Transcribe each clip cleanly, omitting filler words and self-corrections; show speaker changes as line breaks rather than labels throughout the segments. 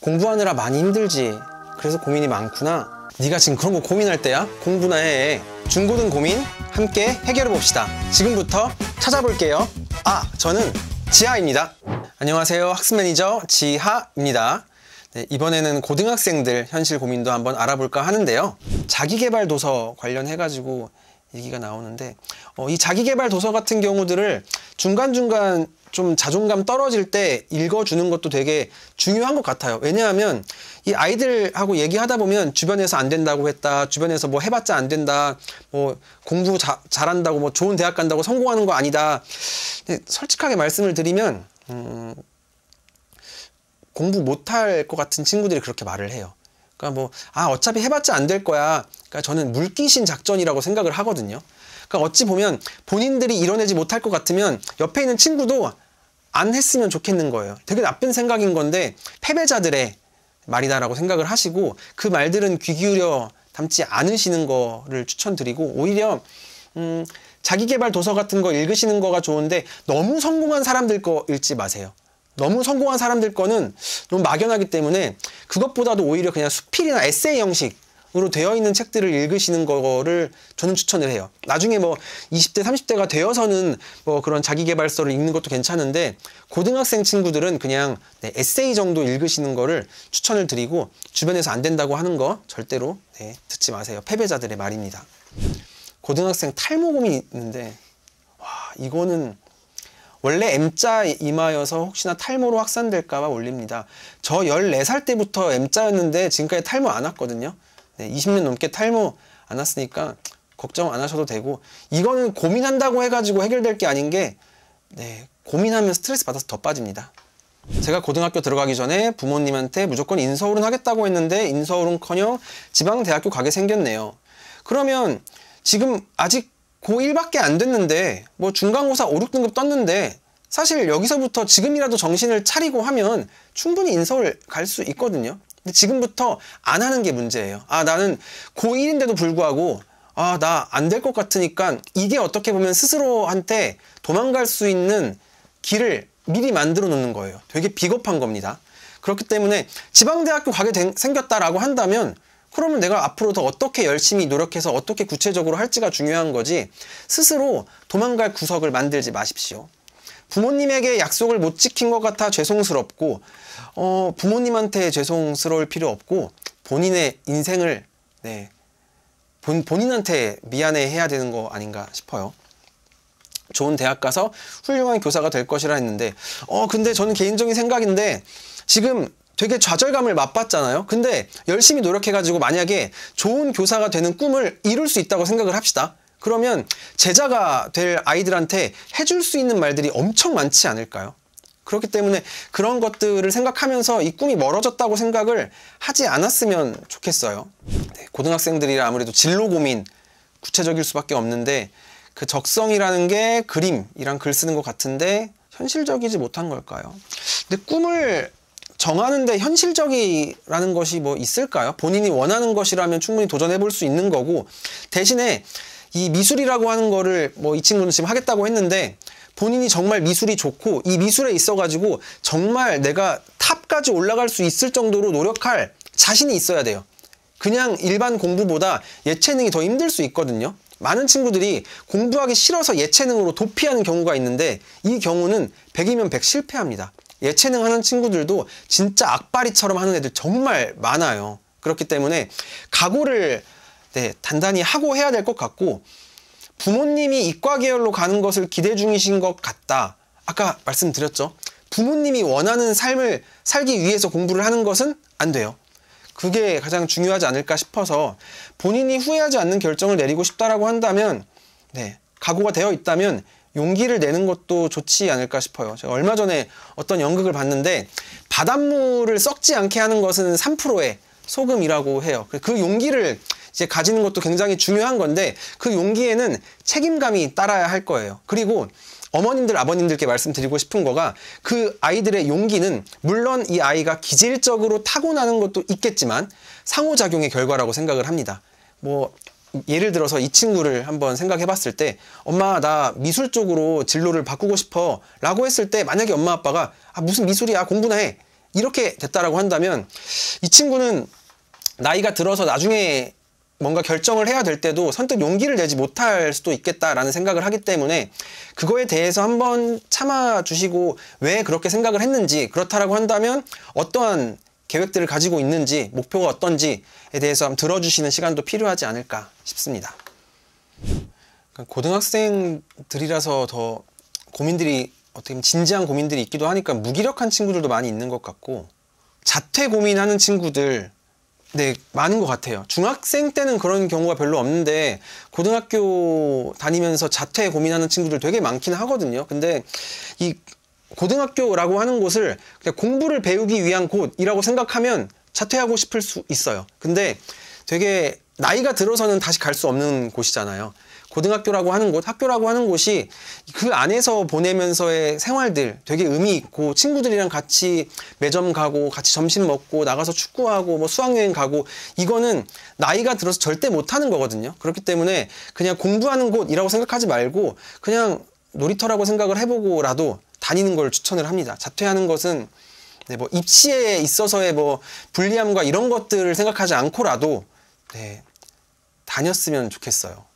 공부하느라 많이 힘들지. 그래서 고민이 많구나. 네가 지금 그런 거 고민할 때야? 공부나 해. 중고등 고민 함께 해결해 봅시다. 지금부터 찾아볼게요. 저는 지하입니다. 안녕하세요. 학습 매니저 지하입니다. 네, 이번에는 고등학생들 현실 고민도 한번 알아볼까 하는데요. 자기계발 도서 관련해가지고 얘기가 나오는데 이 자기계발 도서 같은 경우들을 중간중간 좀 자존감 떨어질 때 읽어주는 것도 되게 중요한 것 같아요. 왜냐하면 이 아이들하고 얘기하다 보면 주변에서 안 된다고 했다, 주변에서 뭐 해봤자 안 된다, 뭐 공부 잘한다고 뭐 좋은 대학 간다고 성공하는 거 아니다. 솔직하게 말씀을 드리면 공부 못할 것 같은 친구들이 그렇게 말을 해요. 그러니까 뭐 어차피 해봤자 안 될 거야. 그러니까 저는 물귀신 작전이라고 생각을 하거든요. 그러니까 어찌 보면 본인들이 이뤄내지 못할 것 같으면 옆에 있는 친구도 안 했으면 좋겠는 거예요. 되게 나쁜 생각인 건데 패배자들의 말이다라고 생각을 하시고 그 말들은 귀 기울여 담지 않으시는 거를 추천드리고, 오히려 자기계발 도서 같은 거 읽으시는 거가 좋은데 너무 성공한 사람들 거 읽지 마세요. 너무 성공한 사람들 거는 너무 막연하기 때문에 그것보다도 오히려 그냥 수필이나 에세이 형식으로 되어 있는 책들을 읽으시는 거를 저는 추천을 해요. 나중에 뭐 20대, 30대가 되어서는 뭐 그런 자기계발서를 읽는 것도 괜찮은데 고등학생 친구들은 그냥 에세이 정도 읽으시는 거를 추천을 드리고, 주변에서 안 된다고 하는 거 절대로 듣지 마세요. 패배자들의 말입니다. 고등학생 탈모 고민이 있는데 이거는 원래 M자 이마여서 혹시나 탈모로 확산될까봐 올립니다. 저 14살 때부터 M자였는데 지금까지 탈모 안 왔거든요. 20년 넘게 탈모 안 왔으니까 걱정 안 하셔도 되고, 이거는 고민한다고 해가지고 해결될 게 아닌 게 고민하면 스트레스 받아서 더 빠집니다. 제가 고등학교 들어가기 전에 부모님한테 무조건 인서울은 하겠다고 했는데 인서울은커녕 지방대학교 가게 생겼네요. 그러면 지금 아직 고1밖에 안 됐는데 뭐 중간고사 5, 6등급 떴는데 사실 여기서부터 지금이라도 정신을 차리고 하면 충분히 인서울 갈 수 있거든요. 근데 지금부터 안 하는 게 문제예요. 나는 고1인데도 불구하고 나 안 될 것 같으니까, 이게 어떻게 보면 스스로한테 도망갈 수 있는 길을 미리 만들어 놓는 거예요. 되게 비겁한 겁니다. 그렇기 때문에 지방대학교 가게 생겼다라고 한다면 그러면 내가 앞으로 더 어떻게 열심히 노력해서 어떻게 구체적으로 할지가 중요한 거지, 스스로 도망갈 구석을 만들지 마십시오. 부모님에게 약속을 못 지킨 것 같아 죄송스럽고 부모님한테 죄송스러울 필요 없고 본인의 인생을 본인한테 미안해 해야 되는 거 아닌가 싶어요. 좋은 대학 가서 훌륭한 교사가 될 것이라 했는데 근데 저는 개인적인 생각인데 지금 되게 좌절감을 맛봤잖아요. 근데 열심히 노력해가지고 만약에 좋은 교사가 되는 꿈을 이룰 수 있다고 생각을 합시다. 그러면 제자가 될 아이들한테 해줄 수 있는 말들이 엄청 많지 않을까요? 그렇기 때문에 그런 것들을 생각하면서 이 꿈이 멀어졌다고 생각을 하지 않았으면 좋겠어요. 고등학생들이라 아무래도 진로 고민 구체적일 수밖에 없는데, 그 적성이라는 게 그림이랑 글 쓰는 것 같은데 현실적이지 못한 걸까요? 근데 꿈을 정하는데 현실적이라는 것이 뭐 있을까요? 본인이 원하는 것이라면 충분히 도전해 볼 수 있는 거고, 대신에 이 미술이라고 하는 거를 뭐 이 친구는 지금 하겠다고 했는데 본인이 정말 미술이 좋고 이 미술에 있어 가지고 정말 내가 탑까지 올라갈 수 있을 정도로 노력할 자신이 있어야 돼요. 그냥 일반 공부보다 예체능이 더 힘들 수 있거든요. 많은 친구들이 공부하기 싫어서 예체능으로 도피하는 경우가 있는데 이 경우는 100이면 100 실패합니다. 예체능 하는 친구들도 진짜 악바리처럼 하는 애들 정말 많아요. 그렇기 때문에 각오를 단단히 하고 해야 될 것 같고, 부모님이 이과 계열로 가는 것을 기대 중이신 것 같다. 아까 말씀드렸죠. 부모님이 원하는 삶을 살기 위해서 공부를 하는 것은 안 돼요. 그게 가장 중요하지 않을까 싶어서, 본인이 후회하지 않는 결정을 내리고 싶다라고 한다면 각오가 되어 있다면 용기를 내는 것도 좋지 않을까 싶어요. 제가 얼마 전에 어떤 연극을 봤는데 바닷물을 썩지 않게 하는 것은 3%의 소금이라고 해요. 그 용기를 이제 가지는 것도 굉장히 중요한 건데 그 용기에는 책임감이 따라야 할 거예요. 그리고 어머님들, 아버님들께 말씀드리고 싶은 거가, 그 아이들의 용기는 물론 이 아이가 기질적으로 타고나는 것도 있겠지만 상호작용의 결과라고 생각을 합니다. 뭐 예를 들어서 이 친구를 한번 생각해 봤을 때, 엄마 나 미술 쪽으로 진로를 바꾸고 싶어 라고 했을 때 만약에 엄마 아빠가 무슨 미술이야 공부나 해 이렇게 됐다라고 한다면 이 친구는 나이가 들어서 나중에 뭔가 결정을 해야 될 때도 선뜻 용기를 내지 못할 수도 있겠다라는 생각을 하기 때문에 그거에 대해서 한번 참아주시고 왜 그렇게 생각을 했는지, 그렇다라고 한다면 어떠한 계획들을 가지고 있는지, 목표가 어떤지에 대해서 한번 들어주시는 시간도 필요하지 않을까 싶습니다. 고등학생들이라서 더 고민들이, 어떻게 보면 진지한 고민들이 있기도 하니까 무기력한 친구들도 많이 있는 것 같고, 자퇴 고민하는 친구들 네, 많은 것 같아요. 중학생 때는 그런 경우가 별로 없는데 고등학교 다니면서 자퇴 고민하는 친구들 되게 많긴 하거든요. 근데 이 고등학교라고 하는 곳을 그냥 공부를 배우기 위한 곳이라고 생각하면 자퇴하고 싶을 수 있어요. 근데 되게 나이가 들어서는 다시 갈 수 없는 곳이잖아요. 고등학교라고 하는 곳, 학교라고 하는 곳이 그 안에서 보내면서의 생활들 되게 의미 있고, 친구들이랑 같이 매점 가고 같이 점심 먹고 나가서 축구하고 뭐 수학여행 가고, 이거는 나이가 들어서 절대 못하는 거거든요. 그렇기 때문에 그냥 공부하는 곳이라고 생각하지 말고 그냥 놀이터라고 생각을 해보고라도 다니는 걸 추천을 합니다. 자퇴하는 것은 네, 뭐 입시에 있어서의 뭐 불리함과 이런 것들을 생각하지 않고라도 네, 다녔으면 좋겠어요.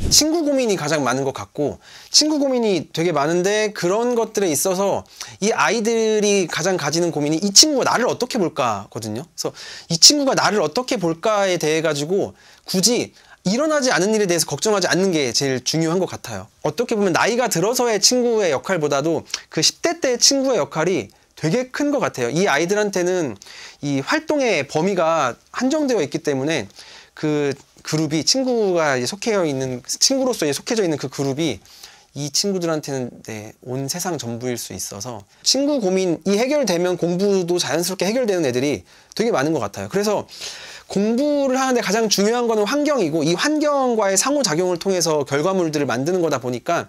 친구 고민이 가장 많은 것 같고, 친구 고민이 되게 많은데 그런 것들에 있어서 이 아이들이 가장 가지는 고민이 이 친구가 나를 어떻게 볼까거든요. 그래서 이 친구가 나를 어떻게 볼까에 대해 가지고 굳이 일어나지 않은 일에 대해서 걱정하지 않는 게 제일 중요한 것 같아요. 어떻게 보면 나이가 들어서의 친구의 역할보다도 그 10대 때의 친구의 역할이 되게 큰 것 같아요. 이 아이들한테는 이 활동의 범위가 한정되어 있기 때문에 그 그룹이, 친구가 속해 있는, 친구로서 속해져 있는 그 그룹이 이 친구들한테는 네, 온 세상 전부일 수 있어서 친구 고민이 해결되면 공부도 자연스럽게 해결되는 애들이 되게 많은 것 같아요. 그래서 공부를 하는데 가장 중요한 거는 환경이고, 이 환경과의 상호작용을 통해서 결과물들을 만드는 거다 보니까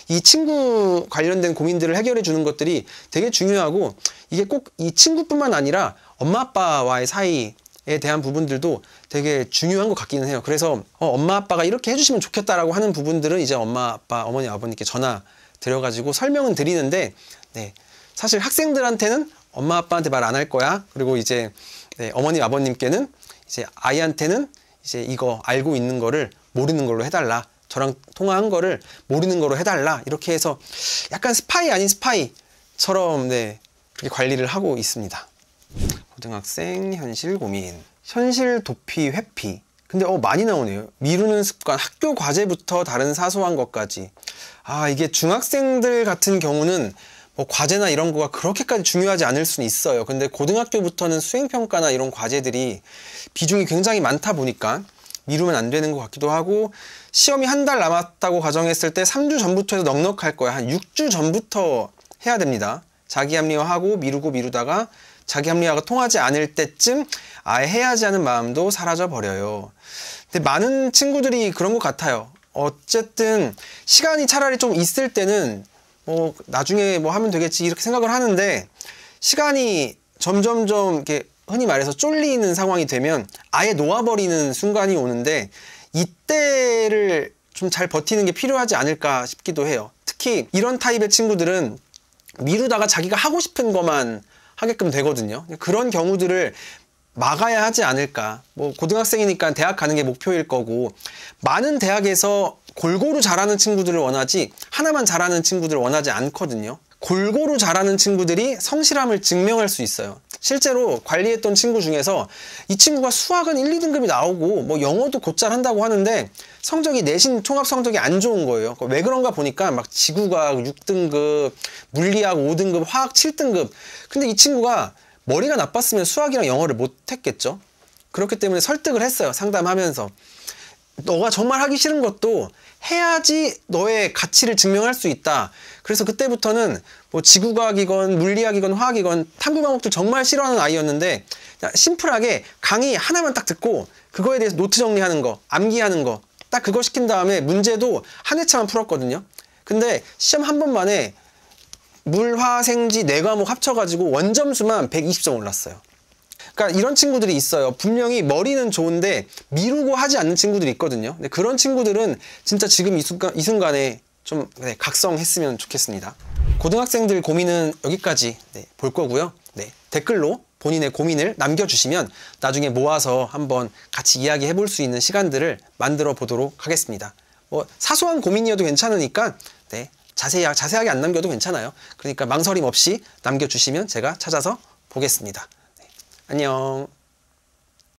이 친구 관련된 고민들을 해결해 주는 것들이 되게 중요하고, 이게 꼭 이 친구뿐만 아니라 엄마 아빠와의 사이에 대한 부분들도 되게 중요한 것 같기는 해요. 그래서 엄마 아빠가 이렇게 해주시면 좋겠다라고 하는 부분들은 이제 엄마 아빠, 어머니 아버님께 전화 드려가지고 설명은 드리는데, 네, 사실 학생들한테는 엄마 아빠한테 말 안 할 거야. 그리고 이제 네, 어머니 아버님께는 이제 아이한테는 이제 이거 알고 있는 거를 모르는 걸로 해달라, 저랑 통화한 거를 모르는 걸로 해달라, 이렇게 해서 약간 스파이 아닌 스파이처럼 네, 그렇게 관리를 하고 있습니다. 고등학생 현실 고민, 현실 도피 회피. 근데 많이 나오네요. 미루는 습관, 학교 과제부터 다른 사소한 것까지. 아, 이게 중학생들 같은 경우는 뭐 과제나 이런 거가 그렇게까지 중요하지 않을 수는 있어요. 근데 고등학교부터는 수행평가나 이런 과제들이 비중이 굉장히 많다 보니까 미루면 안 되는 것 같기도 하고, 시험이 한 달 남았다고 가정했을 때 3주 전부터 해도 넉넉할 거야. 한 6주 전부터 해야 됩니다. 자기 합리화하고 미루다가 자기 합리화가 통하지 않을 때쯤 아예 해야지 하는 마음도 사라져 버려요. 근데 많은 친구들이 그런 것 같아요. 어쨌든 시간이 차라리 좀 있을 때는 뭐 나중에 뭐 하면 되겠지 이렇게 생각을 하는데, 시간이 점점점 이렇게 흔히 말해서 쫄리는 상황이 되면 아예 놓아버리는 순간이 오는데, 이때를 좀 잘 버티는 게 필요하지 않을까 싶기도 해요. 특히 이런 타입의 친구들은 미루다가 자기가 하고 싶은 것만 하게끔 되거든요. 그런 경우들을 막아야 하지 않을까. 뭐 고등학생이니까 대학 가는 게 목표일 거고, 많은 대학에서 골고루 잘하는 친구들을 원하지 하나만 잘하는 친구들을 원하지 않거든요. 골고루 잘하는 친구들이 성실함을 증명할 수 있어요. 실제로 관리했던 친구 중에서 이 친구가 수학은 1, 2등급이 나오고 뭐 영어도 곧잘 한다고 하는데 성적이, 내신 총합 성적이 안 좋은 거예요. 왜 그런가 보니까 막 지구과학 6등급, 물리학 5등급, 화학 7등급. 근데 이 친구가 머리가 나빴으면 수학이랑 영어를 못했겠죠. 그렇기 때문에 설득을 했어요. 상담하면서. 너가 정말 하기 싫은 것도 해야지 너의 가치를 증명할 수 있다. 그래서 그때부터는 뭐 지구과학이건 물리학이건 화학이건 탐구 과목들 정말 싫어하는 아이였는데, 심플하게 강의 하나만 딱 듣고 그거에 대해서 노트 정리하는 거, 암기하는 거 딱 그거 시킨 다음에 문제도 한 회차만 풀었거든요. 근데 시험 한 번 만에 물, 화, 생지 4과목 합쳐가지고 원점수만 120점 올랐어요. 그러니까 이런 친구들이 있어요. 분명히 머리는 좋은데 미루고 하지 않는 친구들이 있거든요. 근데 그런 친구들은 진짜 지금 이 순간에 좀 각성했으면 좋겠습니다. 고등학생들 고민은 여기까지 볼 거고요. 네, 댓글로 본인의 고민을 남겨주시면 나중에 모아서 한번 같이 이야기해 볼 수 있는 시간들을 만들어 보도록 하겠습니다. 뭐 사소한 고민이어도 괜찮으니까 네, 자세하게 안 남겨도 괜찮아요. 그러니까 망설임 없이 남겨주시면 제가 찾아서 보겠습니다. 네, 안녕.